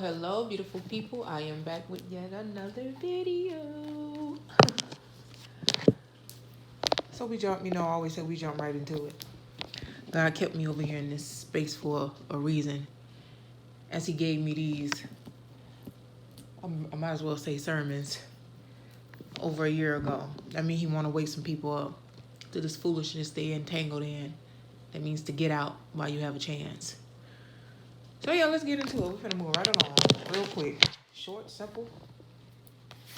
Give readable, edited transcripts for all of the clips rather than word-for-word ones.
Hello, beautiful people. I am back with yet another video. So we jump, I always say we jump right into it. God kept me over here in this space for a reason. As he gave me these, I might as well say sermons, over a year ago. That means he want to wake some people up to this foolishness they entangled in. That means to get out while you have a chance. So yeah, let's get into it. We're finna move right along, real quick. Short, simple,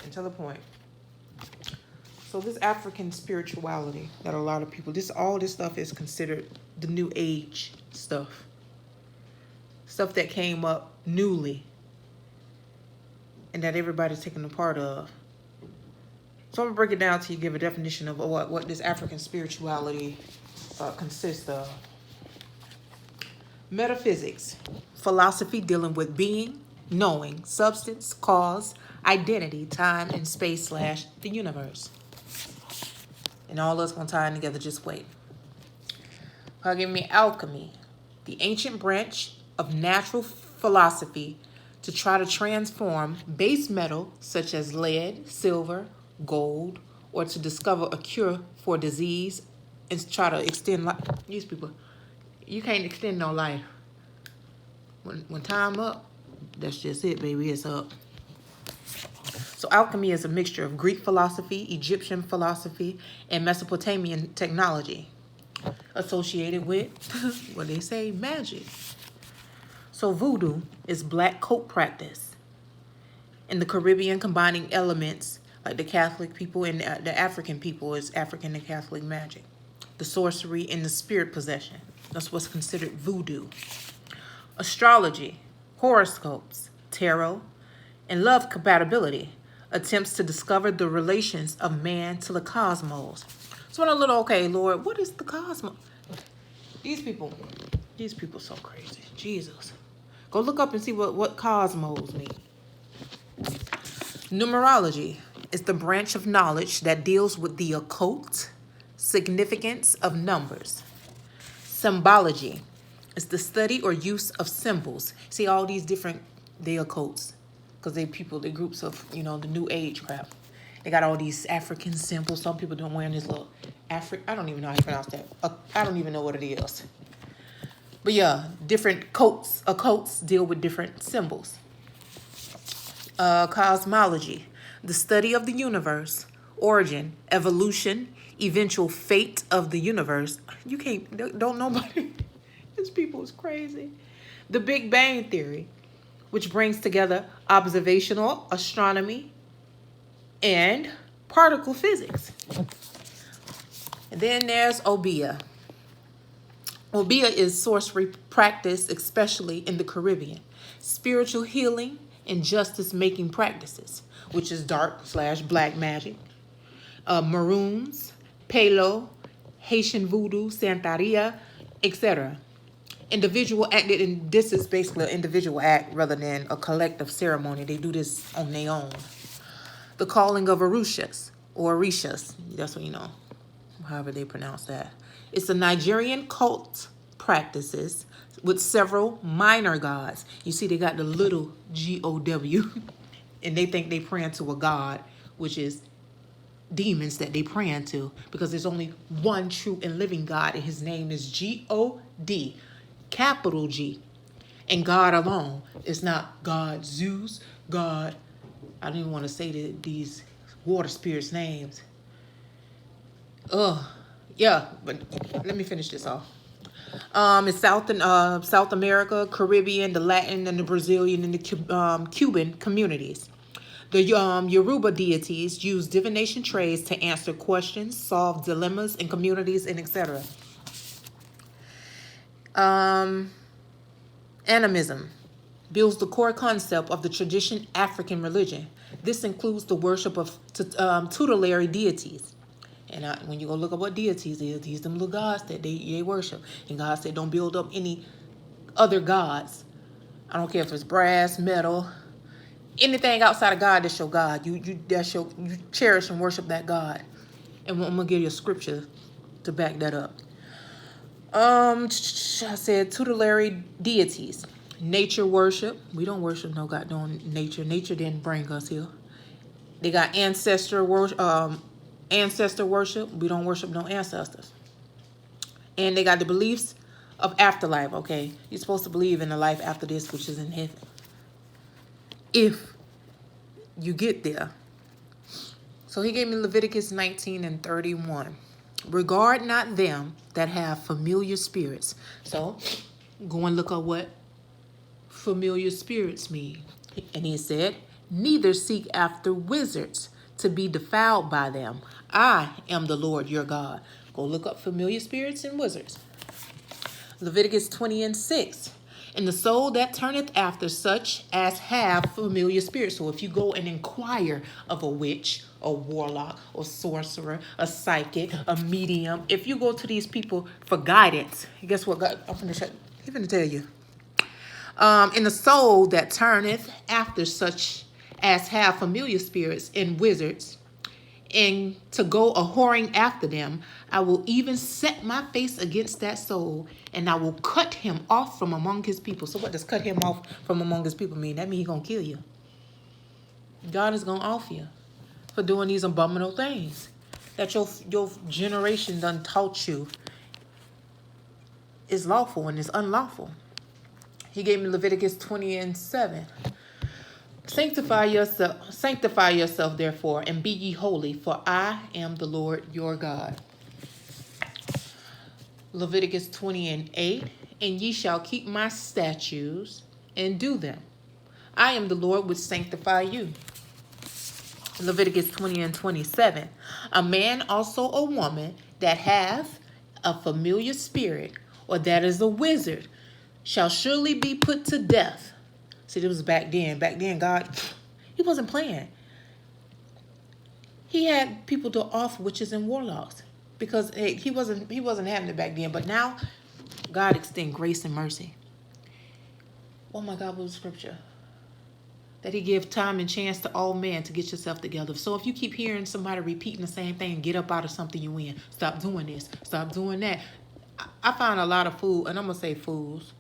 and to the point. So this African spirituality that a lot of people, all this stuff is considered the new age stuff. Stuff that came up newly and that everybody's taking a part of. So I'm gonna break it down to you, give a definition of what this African spirituality consists of. Metaphysics, philosophy dealing with being, knowing, substance, cause, identity, time, and space / the universe. And all that's going to tie in together, just wait. Give me alchemy, the ancient branch of natural philosophy to try to transform base metal such as lead, silver, gold, or to discover a cure for disease and try to extend life. These people, you can't extend no life. When time up, that's just it, baby. It's up. So alchemy is a mixture of Greek philosophy, Egyptian philosophy, and Mesopotamian technology associated with, what they say, magic. So voodoo is black coat practice. In the Caribbean, combining elements like the Catholic people and the African people is African and Catholic magic. The sorcery and the spirit possession. That's what's considered voodoo. Astrology, horoscopes, tarot, and love compatibility. Attempts to discover the relations of man to the cosmos. So a little, okay, Lord, what is the cosmos? These people so crazy. Jesus. Go look up and see what cosmos mean. Numerology is the branch of knowledge that deals with the occult significance of numbers. Symbology is the study or use of symbols. See all these different, they occults. Because they groups of, the new age crap. They got all these African symbols. Some people don't wear this little I don't even know how to pronounce that. I don't even know what it is. But yeah, different occults deal with different symbols. Cosmology, the study of the universe, origin, evolution, eventual fate of the universe. You don't nobody. These people is crazy. The Big Bang Theory, which brings together observational astronomy and particle physics. And then there's Obeah. Obeah is sorcery practice, especially in the Caribbean. Spiritual healing and justice-making practices, which is dark / black magic. Maroons, Palo, Haitian voodoo, Santeria, etc. Individual act, and this is basically an individual act rather than a collective ceremony. They do this on their own. The calling of Orushas, or Orishas, that's what however they pronounce that. It's a Nigerian cult practices with several minor gods. You see, they got the little G-O-W, and they think they praying to a god, which is demons that they praying to, because there's only one true and living God, and his name is G-O-D. Capital G, and God alone. It's not God Zeus, God, I don't even want to say these water spirits names. Yeah, but let me finish this off. It's South America, Caribbean, the Latin, and the Brazilian, and the Cuban communities. The Yoruba deities use divination trades to answer questions, solve dilemmas in communities, and etc. Animism builds the core concept of the tradition African religion. This includes the worship of tutelary deities. And when you go look up what deities is, these them little gods that they worship. And God said, don't build up any other gods. I don't care if it's brass, metal, anything outside of God that's your God. You cherish and worship that God. And I'm gonna give you a scripture to back that up. I said tutelary deities nature worship. We don't worship no goddamn nature. Nature didn't bring us here. They got ancestor worship. We don't worship no ancestors. And they got the beliefs of afterlife. Okay, you're supposed to believe in the life after this, which is in heaven. If you get there. So he gave me Leviticus 19:31. Regard not them that have familiar spirits. So go and look up what familiar spirits mean. And he said, neither seek after wizards to be defiled by them. I am the Lord your God. Go look up familiar spirits and wizards. Leviticus 20:6. And the soul that turneth after such as have familiar spirits. So if you go and inquire of a witch, a warlock, or sorcerer, a psychic, a medium, if you go to these people for guidance, guess what? God, I'm going to tell you. In the soul that turneth after such as have familiar spirits and wizards, and to go a whoring after them, I will even set my face against that soul, and I will cut him off from among his people. So what does cut him off from among his people mean? That means he's going to kill you. God is going to off you for doing these abominable things that your generation done taught you is lawful and is unlawful. He gave me Leviticus 20:7. Sanctify yourself, therefore, and be ye holy, for I am the Lord your God. Leviticus 20:8. And ye shall keep my statutes and do them. I am the Lord which sanctify you. Leviticus 20:27. A man also a woman that hath a familiar spirit, or that is a wizard, shall surely be put to death. See, this was back then. Back then, God, he wasn't playing. He had people to off witches and warlocks because he wasn't having it back then. But now, God extend grace and mercy. Oh my God, what was the scripture? That he give time and chance to all men to get yourself together. So if you keep hearing somebody repeating the same thing, get up out of something you in. Stop doing this. Stop doing that. I find a lot of fool, and I'm going to say fools.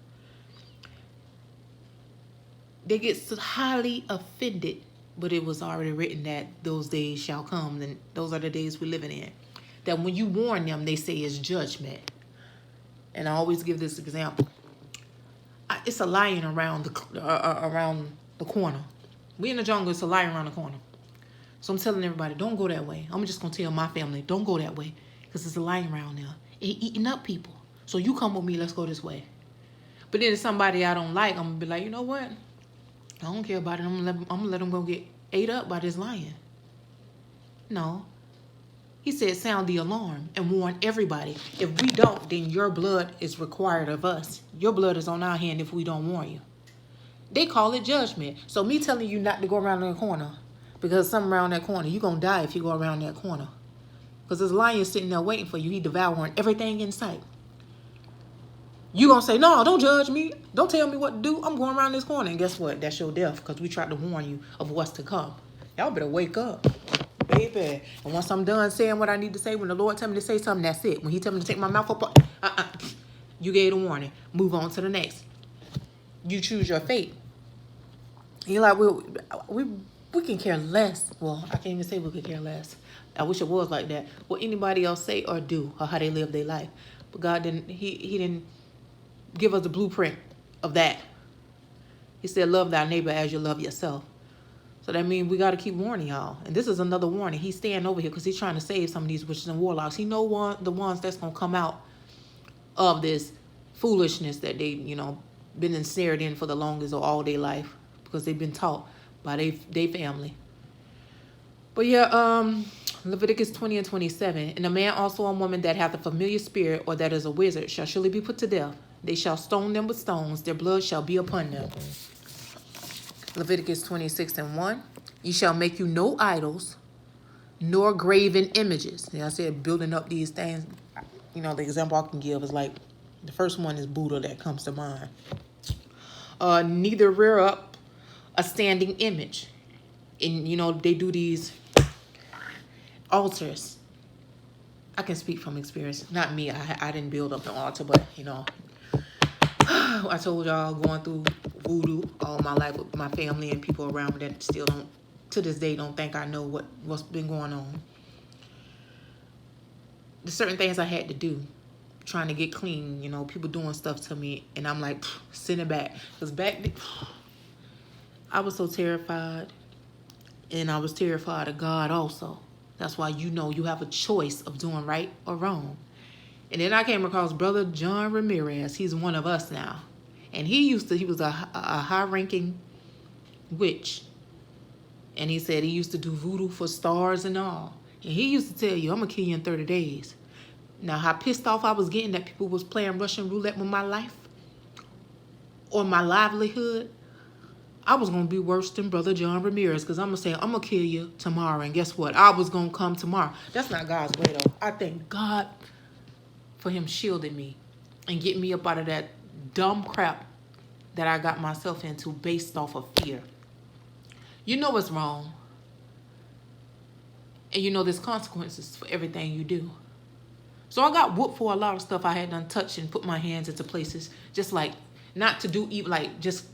They get so highly offended, but it was already written that those days shall come, and those are the days we're living in. That when you warn them, they say it's judgment. And I always give this example. It's a lion around the corner. We in the jungle, it's a lion around the corner. So I'm telling everybody, don't go that way. I'm just going to tell my family, don't go that way, because there's a lion around there. It's eating up people. So you come with me, let's go this way. But then if somebody I don't like, I'm going to be like, you know what? I don't care about it. I'm gonna let them go get ate up by this lion. No. He said, sound the alarm and warn everybody. If we don't, then your blood is required of us. Your blood is on our hand if we don't warn you. They call it judgment. So me telling you not to go around that corner, because something around that corner, you're going to die if you go around that corner. Because this lion sitting there waiting for you. He devouring everything in sight. You going to say, no, don't judge me. Don't tell me what to do. I'm going around this corner. And guess what? That's your death, because we tried to warn you of what's to come. Y'all better wake up, baby. And once I'm done saying what I need to say, when the Lord tell me to say something, that's it. When he tell me to take my mouth up, you gave a warning. Move on to the next. You choose your fate. You're like, we can care less. Well, I can't even say we could care less. I wish it was like that. What anybody else say or do, or how they live their life. But God didn't, he didn't give us the blueprint of that. He said, love thy neighbor as you love yourself. So that means we got to keep warning y'all. And this is another warning. He's staying over here because he's trying to save some of these witches and warlocks. He know the ones that's going to come out of this foolishness that they, been ensnared in for the longest or all their life, because they've been taught by their family. But yeah, Leviticus 20:27. And a man also a woman that hath a familiar spirit, or that is a wizard, shall surely be put to death. They shall stone them with stones. Their blood shall be upon them. Leviticus 26:1. Ye shall make you no idols, nor graven images. I said building up these things. The example I can give is like, the first one is Buddha that comes to mind. Neither rear up a standing image. And, they do these altars. I can speak from experience. Not me. I didn't build up an altar, but, I told y'all going through voodoo all my life with my family and people around me that still don't, to this day, don't think I know what's been going on. There's certain things I had to do, trying to get clean, people doing stuff to me, and I'm like, send it back. Because back then, I was so terrified, and I was terrified of God also. That's why you have a choice of doing right or wrong. And then I came across Brother John Ramirez. He's one of us now. And he was a high-ranking witch. And he said he used to do voodoo for stars and all. And he used to tell you, I'm going to kill you in 30 days. Now, how pissed off I was getting that people was playing Russian roulette with my life or my livelihood, I was going to be worse than Brother John Ramirez, because I'm going to say, I'm going to kill you tomorrow. And guess what? I was going to come tomorrow. That's not God's way, though. I thank God for him shielding me and getting me up out of that dumb crap that I got myself into based off of fear. You know what's wrong. And there's consequences for everything you do. So I got whooped for a lot of stuff I had done touched and put my hands into places. Just like, not to do even, like, just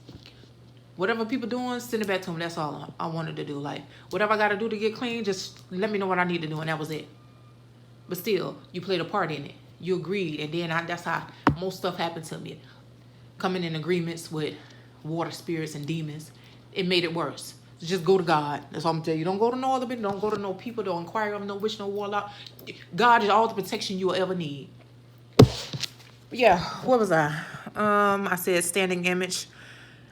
whatever people doing, send it back to them. That's all I wanted to do. Like, whatever I got to do to get clean, just let me know what I need to do, and that was it. But still, you played a part in it. You agreed, and then that's how most stuff happened to me. Coming in agreements with water spirits and demons, it made it worse. So just go to God. That's all I'm telling you. Don't go to no other bit. Don't go to no people. Don't inquire of no witch, no warlock. God is all the protection you will ever need. But yeah, what was I? I said standing image.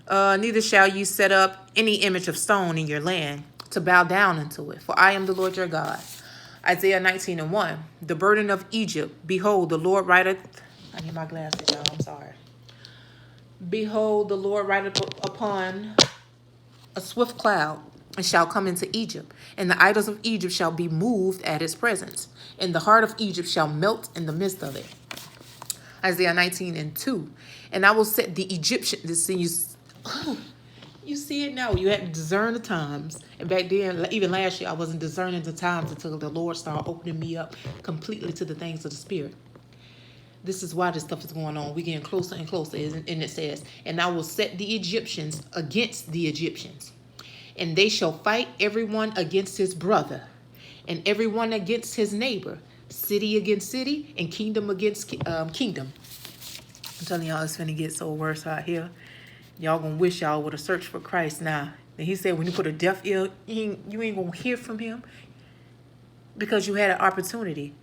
Neither shall you set up any image of stone in your land to bow down unto it. For I am the Lord your God. Isaiah 19:1. The burden of Egypt. Behold, the Lord rideth. I need my glasses, y'all. I'm sorry. Behold, the Lord rideth upon a swift cloud, and shall come into Egypt. And the idols of Egypt shall be moved at his presence. And the heart of Egypt shall melt in the midst of it. Isaiah 19:2. And I will set the Egyptians. You see it now. You had to discern the times. And back then, even last year, I wasn't discerning the times until the Lord started opening me up completely to the things of the Spirit. This is why this stuff is going on. We're getting closer and closer. And it says, and I will set the Egyptians against the Egyptians. And they shall fight everyone against his brother, and everyone against his neighbor, city against city, and kingdom against kingdom. I'm telling y'all, it's finna get so worse out here. Y'all gonna wish y'all would have searched for Christ now. And he said when you put a deaf ear, you ain't gonna hear from him, because you had an opportunity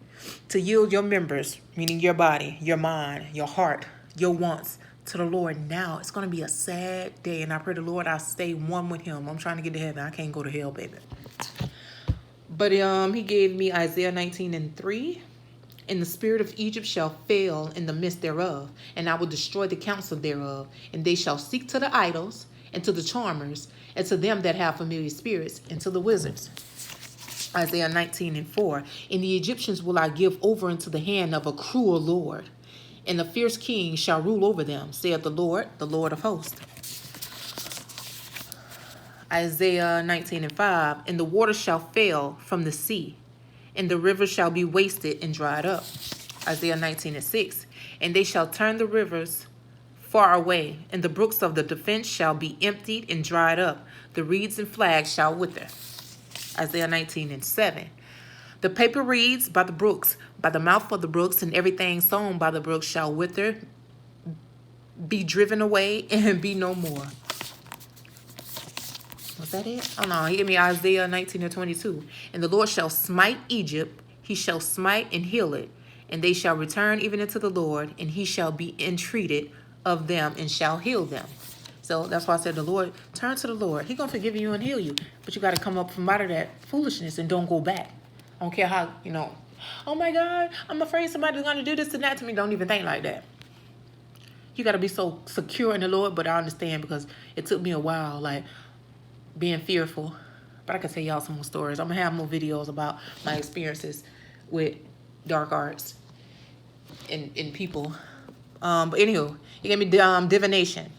to yield your members, meaning your body, your mind, your heart, your wants, to the Lord. Now it's going to be a sad day, and I pray the Lord I'll stay one with him. I'm trying to get to heaven. I can't go to hell, baby. But he gave me Isaiah 19:3. And the spirit of Egypt shall fail in the midst thereof, and I will destroy the counsel thereof. And they shall seek to the idols, and to the charmers, and to them that have familiar spirits, and to the wizards. Isaiah 19:4. And the Egyptians will I give over into the hand of a cruel Lord, and a fierce king shall rule over them, saith the Lord of hosts. Isaiah 19:5. And the water shall fail from the sea, and the rivers shall be wasted and dried up. Isaiah 19:6. And they shall turn the rivers far away, and the brooks of the defense shall be emptied and dried up. The reeds and flags shall wither. Isaiah 19:7. The paper reeds by the brooks, by the mouth of the brooks, and everything sown by the brooks shall wither, be driven away, and be no more. Was that it? Oh no, he gave me Isaiah 19:22. And the Lord shall smite Egypt, he shall smite and heal it, and they shall return even unto the Lord, and he shall be entreated of them and shall heal them. So that's why I said the Lord, turn to the Lord. He's going to forgive you and heal you. But you got to come up from out of that foolishness and don't go back. I don't care how, oh my God, I'm afraid somebody's going to do this and that to me. Don't even think like that. You got to be so secure in the Lord. But I understand, because it took me a while, like being fearful. But I can tell y'all some more stories. I'm going to have more videos about my experiences with dark arts and people. But anywho, he gave me divination.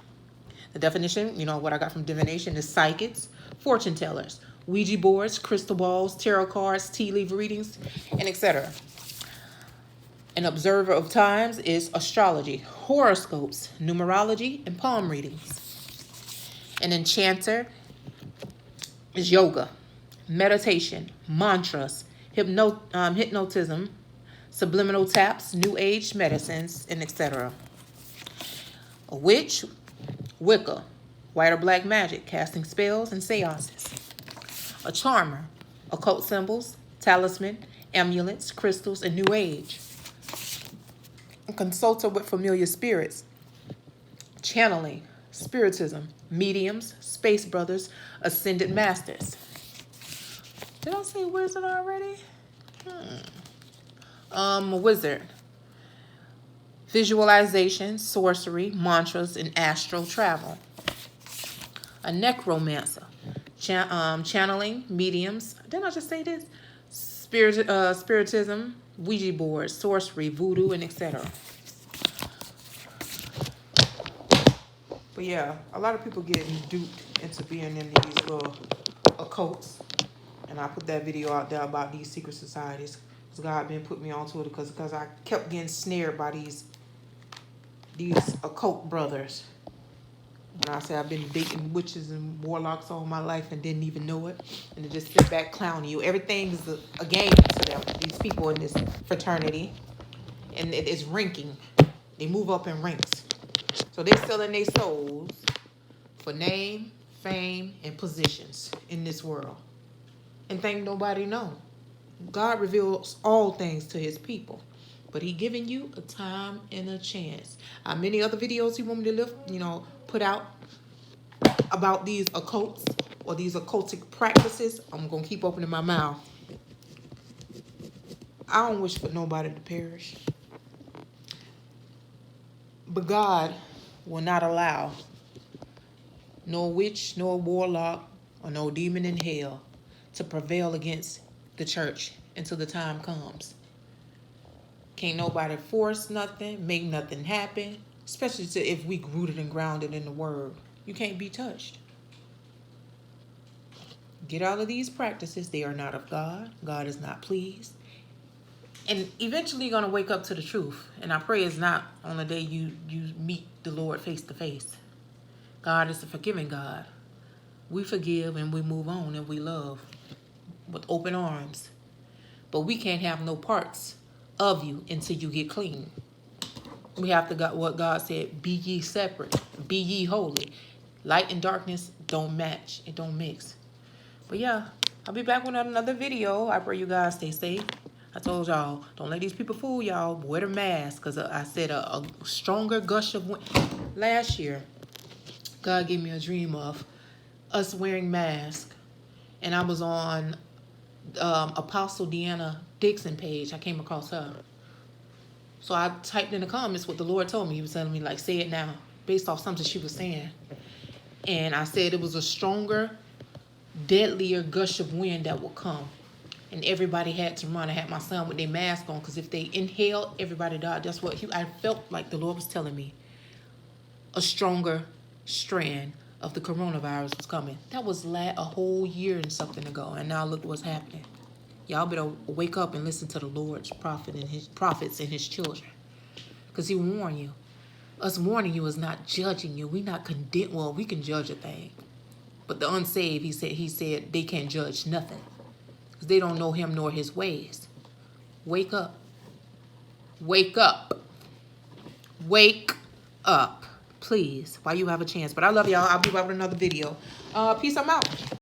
The definition, what I got from divination is psychics, fortune tellers, Ouija boards, crystal balls, tarot cards, tea leaf readings, and etc. An observer of times is astrology, horoscopes, numerology, and palm readings. An enchanter is yoga, meditation, mantras, hypnotism, subliminal taps, new age medicines, and etc. A witch, Wicca, white or black magic, casting spells and seances. A charmer, occult symbols, talisman, amulets, crystals, and new age. A consulter with familiar spirits, channeling, spiritism, mediums, space brothers, ascended masters. Did I say wizard already? A wizard, visualization, sorcery, mantras, and astral travel. A necromancer, channeling, mediums. Didn't I just say this? Spiritism, Ouija boards, sorcery, voodoo, and etc. But yeah, a lot of people getting duped into being in these little occults. And I put that video out there about these secret societies. Because God been put me onto it because I kept getting snared by these occult brothers. And I say I've been dating witches and warlocks all my life and didn't even know it. And they just sit back clowning you. Everything's a game to them, these people in this fraternity. And it is ranking. They move up in ranks. So they're selling their souls for name, fame, and positions in this world. And think nobody know. God reveals all things to his people. But he giving you a time and a chance. Many other videos he want me to put out about these occults or these occultic practices. I'm going to keep opening my mouth. I don't wish for nobody to perish. But God will not allow no witch, no warlock, or no demon in hell to prevail against the church until the time comes. Can't nobody force nothing, make nothing happen, especially if we rooted and grounded in the word. You can't be touched. Get out of these practices. They are not of God. God is not pleased. And eventually you're going to wake up to the truth. And I pray it's not on the day you meet the Lord face to face. God is a forgiving God. We forgive and we move on and we love with open arms. But we can't have no parts of you until you get clean. We have to got what God said, be ye separate, be ye holy. Light and darkness don't match, it don't mix. But yeah, I'll be back with another video. I pray you guys stay safe. I told y'all, don't let these people fool y'all. Wear the mask, because I said a stronger gush of wind. Last year, God gave me a dream of us wearing masks. And I was on Apostle Deanna Dixon page. I came across her. So I typed in the comments what the Lord told me. He was telling me, like, say it now, based off something she was saying. And I said it was a stronger, deadlier gush of wind that will come. And everybody had to run. I had my son with their mask on, because if they inhaled, everybody died. That's what I felt like the Lord was telling me. A stronger strand of the coronavirus was coming. That was a whole year and something ago. And now look what's happening. Y'all better wake up and listen to the Lord's prophets and his children. Because he warned you. Us warning you is not judging you. We not condemn. Well, we can judge a thing. But the unsaved, he said they can't judge nothing. Because they don't know him nor his ways. Wake up. Wake up. Wake up. Please, while you have a chance. But I love y'all. I'll be back with another video. Peace. I'm out.